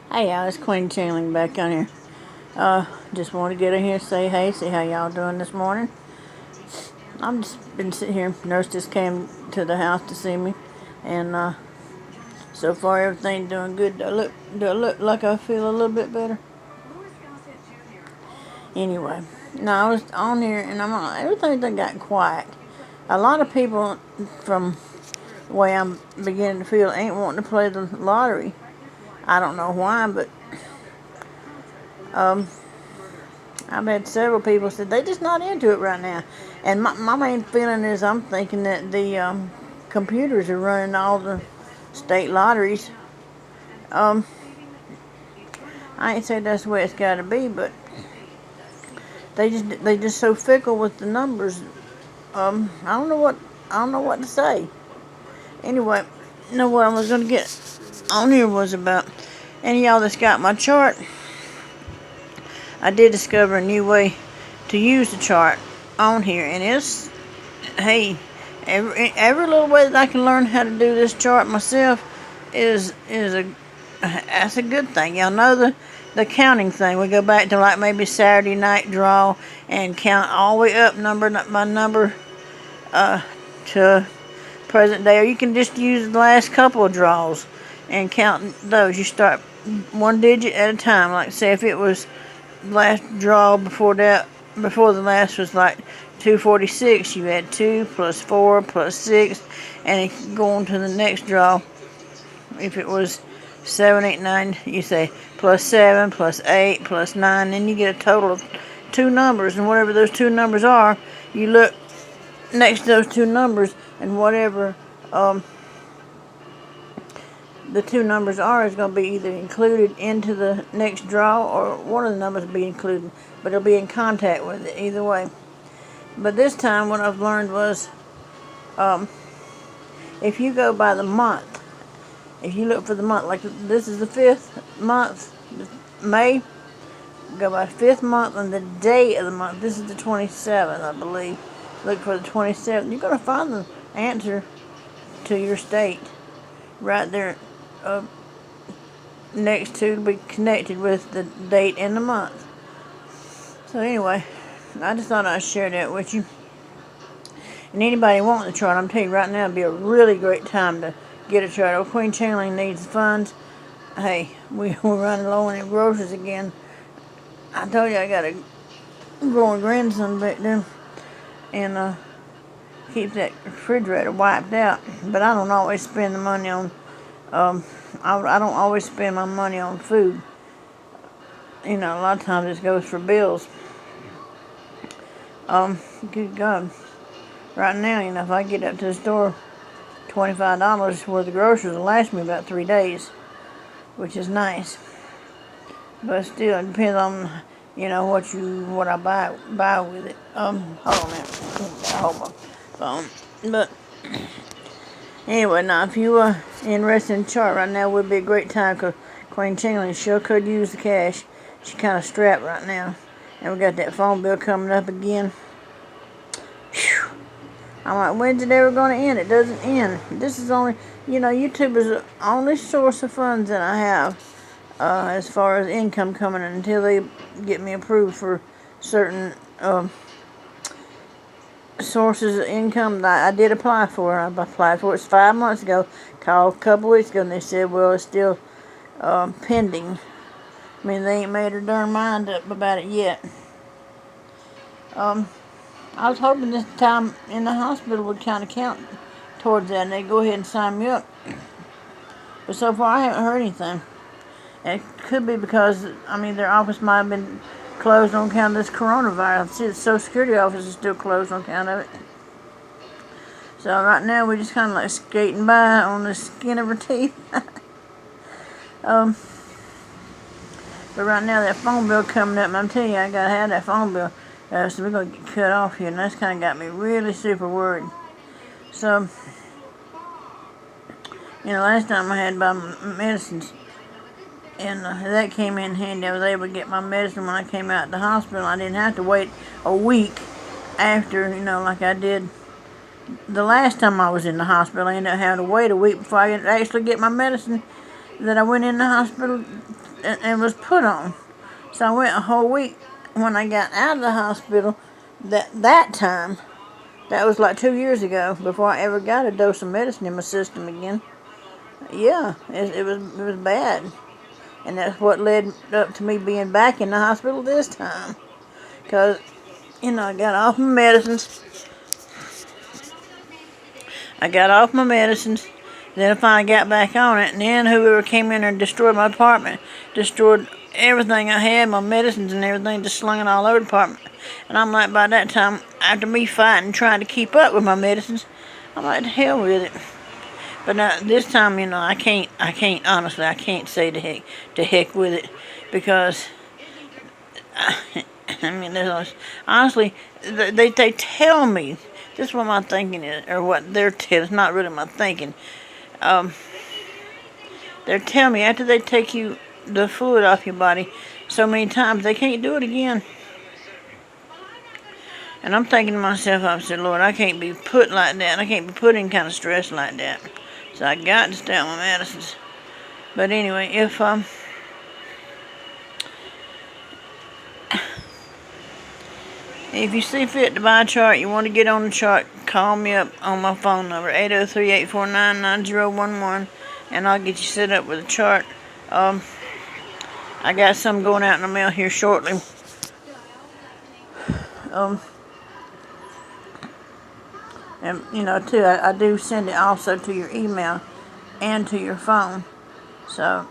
Hey y'all, it's Queen Channeling back on here. Just want to get in here, say hey, see how y'all doing this morning. I'm just been sitting here. Nurse just came to the house to see me, and so far everything's doing good. Do I look like I feel a little bit better? Anyway, no, I was on here, and everything that got quiet. A lot of people, from the way I'm beginning to feel, ain't wanting to play the lottery. I don't know why, but I've had several people said they just not into it right now. And my main feeling is I'm thinking that the computers are running all the state lotteries. Um, I ain't saying that's the way it's got to be, but they just so fickle with the numbers. I don't know what to say. Anyway, you know what I was gonna get on here was about any of y'all that's got my chart. I did discover a new way to use the chart on here, and it's, hey, every little way that I can learn how to do this chart myself is that's a good thing. Y'all know the counting thing. We go back to like maybe Saturday night draw and count all the way up number by number to present day, or you can just use the last couple of draws and count those. You start one digit at a time. Like say if it was last draw before the last was like 246, you add 2 plus 4 plus 6, and it go on to the next draw. If it was 7, 8, 9, you say plus 7 plus 8 plus 9, then you get a total of two numbers, and whatever those two numbers are, you look next to those two numbers, and whatever the two numbers are is going to be either included into the next draw, or one of the numbers will be included, but it'll be in contact with it either way. But this time what I've learned was, if you go by the month, if you look for the month, like this is the 5th month, May, go by 5th month and the day of the month. This is the 27th, I believe. Look for the 27th. You're going to find the answer to your state right there, next to be connected with the date and the month. So anyway, I just thought I'd share that with you. And anybody wanting the chart, I'm telling you right now, it'd be a really great time to get a chart. Old Queen Channeling needs the funds. Hey, we're running low on the groceries again. I told you I got a growing grandson back there, and keep that refrigerator wiped out. But I don't always spend the money on. I don't always spend my money on food. You know, a lot of times it goes for bills. Good God. Right now, you know, if I get up to the store, $25 worth of groceries will last me about 3 days, which is nice. But still, it depends on, you know, what I buy with it. Hold on a minute. Hold my phone. But anyway, now if you are interested in the chart right now, would be a great time, because Queen Channeling sure could use the cash. She's kind of strapped right now, and we got that phone bill coming up again. Whew. I'm like, when's it ever going to end? It doesn't end. This is only, you know, YouTube is the only source of funds that I have, as far as income coming in, until they get me approved for certain sources of income that I did apply for. I applied for it 5 months ago. Called a couple weeks ago, and they said, well, it's still pending. I mean, they ain't made their darn mind up about it yet. I was hoping this time in the hospital would kind of count towards that, and they'd go ahead and sign me up. But so far, I haven't heard anything. And it could be because, I mean, their office might have been closed on account of this coronavirus. See, the Social Security office is still closed on account of it. So right now, we're just kind of like skating by on the skin of our teeth. But right now, that phone bill coming up, and I'm telling you, I gotta have that phone bill. So we're going to get cut off here, and that's kind of got me really super worried. So, you know, last time I had to buy medicines, and that came in handy. I was able to get my medicine when I came out of the hospital. I didn't have to wait a week after, you know, like I did the last time I was in the hospital. I ended up having to wait a week before I could actually get my medicine that I went in the hospital and was put on. So I went a whole week. When I got out of the hospital, that time, that was like 2 years ago, before I ever got a dose of medicine in my system again. Yeah, it was bad, and that's what led up to me being back in the hospital this time. Cause I got off my medicines. Then I finally got back on it, and then whoever came in there and destroyed my apartment, destroyed everything I had, my medicines and everything, just slung it all over the apartment. And I'm like, by that time, after me fighting, trying to keep up with my medicines, I'm like, to hell with it. But now, this time, I can't, honestly, I can't say to heck with it, because, I mean, honestly, they tell me, this is what my thinking is, or what they're telling, it's not really my thinking. They're telling me after they take the fluid off your body so many times, they can't do it again. And I'm thinking to myself, I said, Lord, I can't be put like that. I can't be put in kind of stress like that. So I got to stay on my medicines. But anyway, if you see fit to buy a chart, you want to get on the chart, call me up on my phone number, 803-849-9011, and I'll get you set up with a chart. I got some going out in the mail here shortly. And too, I do send it also to your email and to your phone. So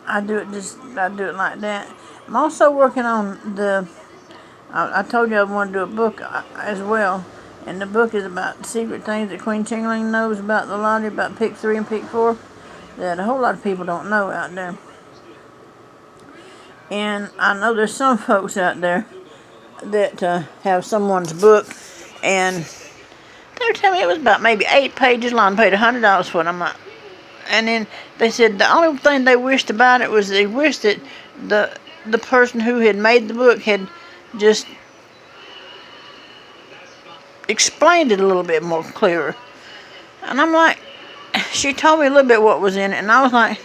I do it like that. I'm also working on I told you I want to do a book as well, and the book is about secret things that Queen Ching-Ling knows about the lottery, about pick 3 and pick 4, that a whole lot of people don't know out there. And I know there's some folks out there that have someone's book, and they were telling me it was about maybe 8 pages long, paid $100 for it. I'm like, and then they said the only thing they wished about it was they wished that the person who had made the book had just explained it a little bit more clearer. And I'm like, she told me a little bit what was in it, and I was like,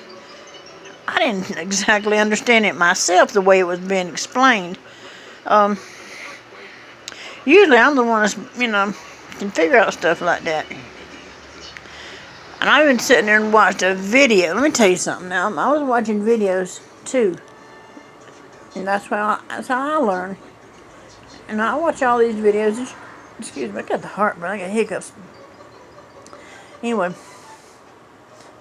I didn't exactly understand it myself the way it was being explained. Usually I'm the one that's, can figure out stuff like that. And I've been sitting there and watched a video. Let me tell you something now. I was watching videos too. And that's how I learn. And I watch all these videos. Excuse me, I got the heartburn. I got hiccups. Anyway,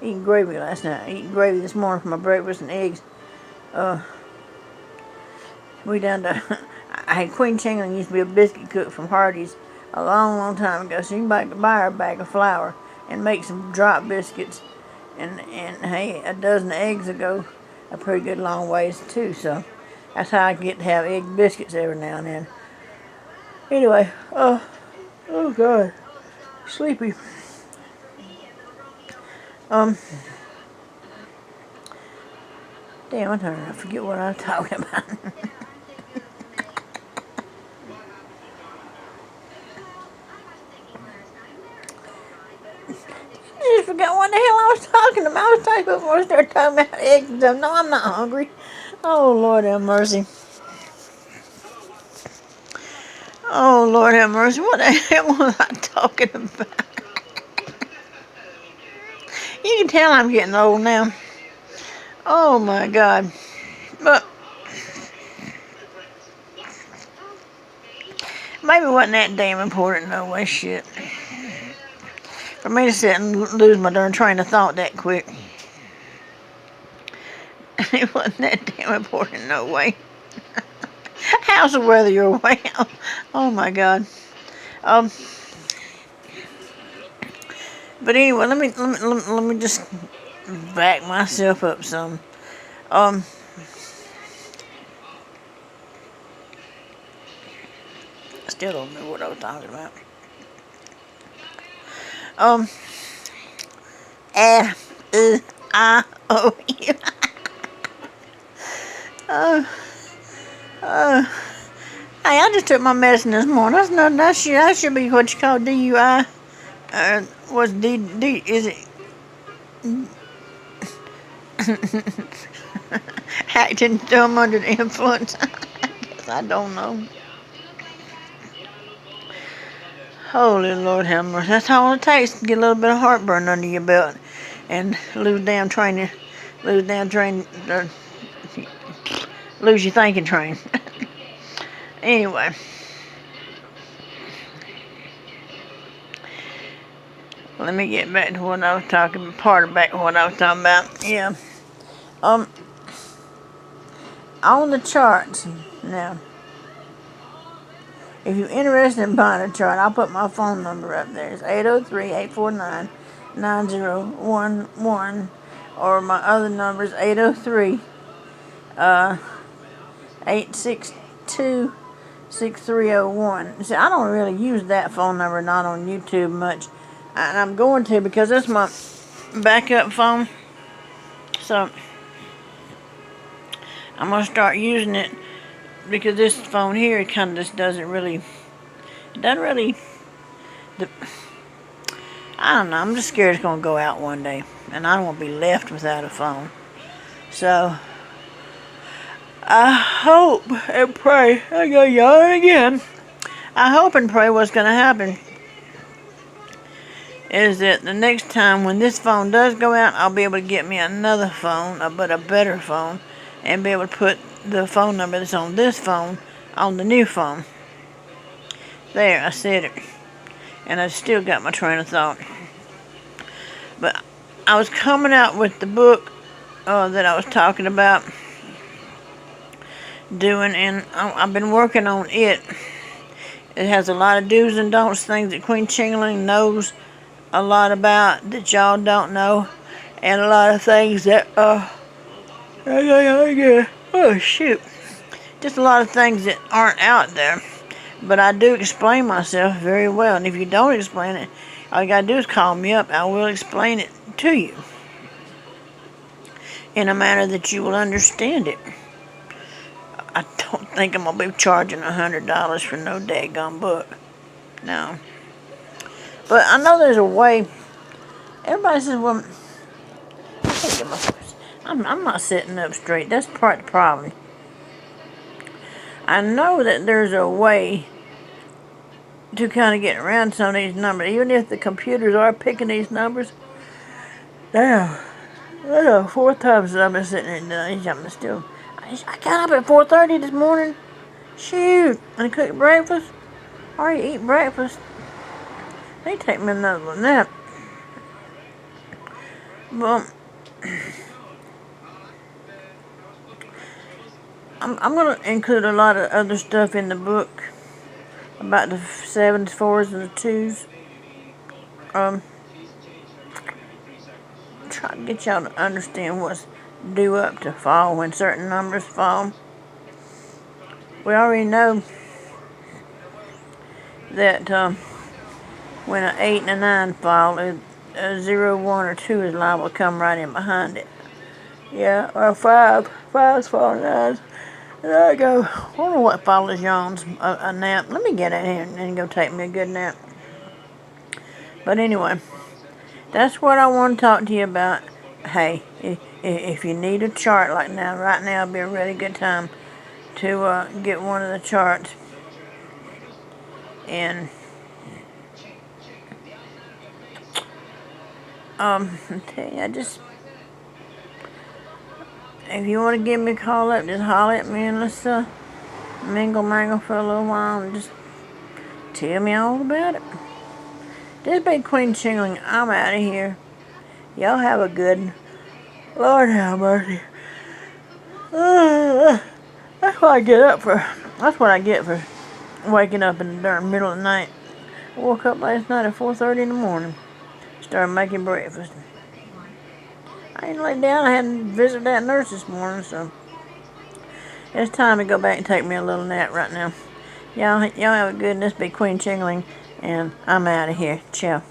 eating gravy last night. Eating gravy this morning for my breakfast and eggs. We down to... I had Queen Ching-Ling used to be a biscuit cook from Hardee's a long, long time ago. So you can buy her a bag of flour and make some drop biscuits. And hey, a dozen eggs will go a pretty good long ways too. So that's how I get to have egg biscuits every now and then. Anyway, oh God, sleepy. Damn, I forget what I was talking about. I just forgot what the hell I was talking about. I was talking before I started talking about eggs and stuff. No, I'm not hungry. Oh, Lord have mercy. Oh, Lord have mercy. What the hell was I talking about? You can tell I'm getting old now. Oh, my God. But maybe it wasn't that damn important, no way, shit. For me to sit and lose my darn train of thought that quick. It wasn't that damn important, no way. How's the weather your way? Oh my God. But anyway, let me just back myself up some. I still don't know what I was talking about. A-I-O-U. Hey, I just took my medicine this morning. That should be what you call DUI. What's D? Is it Acting dumb under the influence. I guess I don't know. Holy Lord have mercy. That's all it takes to get a little bit of heartburn under your belt and lose damn training. Lose damn train. Lose your thinking train. Anyway. Let me get back to what I was talking. Back to what I was talking about. Yeah. On the charts now. If you're interested in buying a chart, I'll put my phone number up there. It's 803-849-9011, or my other number is 802-6301. See, I don't really use that phone number, not on YouTube much. And I'm going to, because that's my backup phone. So I'm going to start using it, because this phone here kind of just doesn't really, I don't know, I'm just scared it's going to go out one day, and I don't want to be left without a phone. So, I hope and pray, I go yawn again, I hope and pray what's going to happen is that the next time when this phone does go out, I'll be able to get me another phone, but a better phone, and be able to put the phone number that's on this phone on the new phone. There, I said it. And I still got my train of thought. But I was coming out with the book that I was talking about doing, and I've been working on it. It has a lot of do's and don'ts, things that Queen Ching-a-ling knows a lot about that y'all don't know, and a lot of things that oh shoot, just a lot of things that aren't out there. But I do explain myself very well, and if you don't explain it, all you gotta do is call me up. I will explain it to you in a manner that you will understand it. I don't think I'm gonna be charging $100 for no daggone book. No. But I know there's a way. Everybody says, well, I'm not sitting up straight. That's part of the problem. I know that there's a way to kind of get around some of these numbers. Even if the computers are picking these numbers. Damn. That's the fourth time since I've been sitting there doing something still. I got up at 4:30 this morning. Shoot. And I cooked breakfast. I already eat breakfast. They take me another one nap. Well, I'm going to include a lot of other stuff in the book about the 7s, 4s, and the 2s. Try to get y'all to understand what's due up to fall when certain numbers fall. We already know that when an 8 and a 9 fall, a 0, 1, or 2 is liable to come right in behind it. Yeah, or 5's falling 9's. There I go. I wonder what follows yawns. A nap. Let me get in here and go take me a good nap. But anyway, that's what I want to talk to you about. Hey, if you need a chart like now, right now would be a really good time to get one of the charts. And I tell you, if you want to give me a call up, just holler at me and let's mingle for a little while and just tell me all about it. This big Queen Ching-a-ling, I'm out of here. Y'all have a good, Lord have mercy. That's what I get up for. That's what I get for waking up in the darn middle of the night. I woke up last night at 4:30 in the morning. Started making breakfast. I didn't lay down. I had to visit that nurse this morning, so it's time to go back and take me a little nap right now. Y'all have a good one. This be Queen Ching-a-ling, and I'm out of here. Ciao.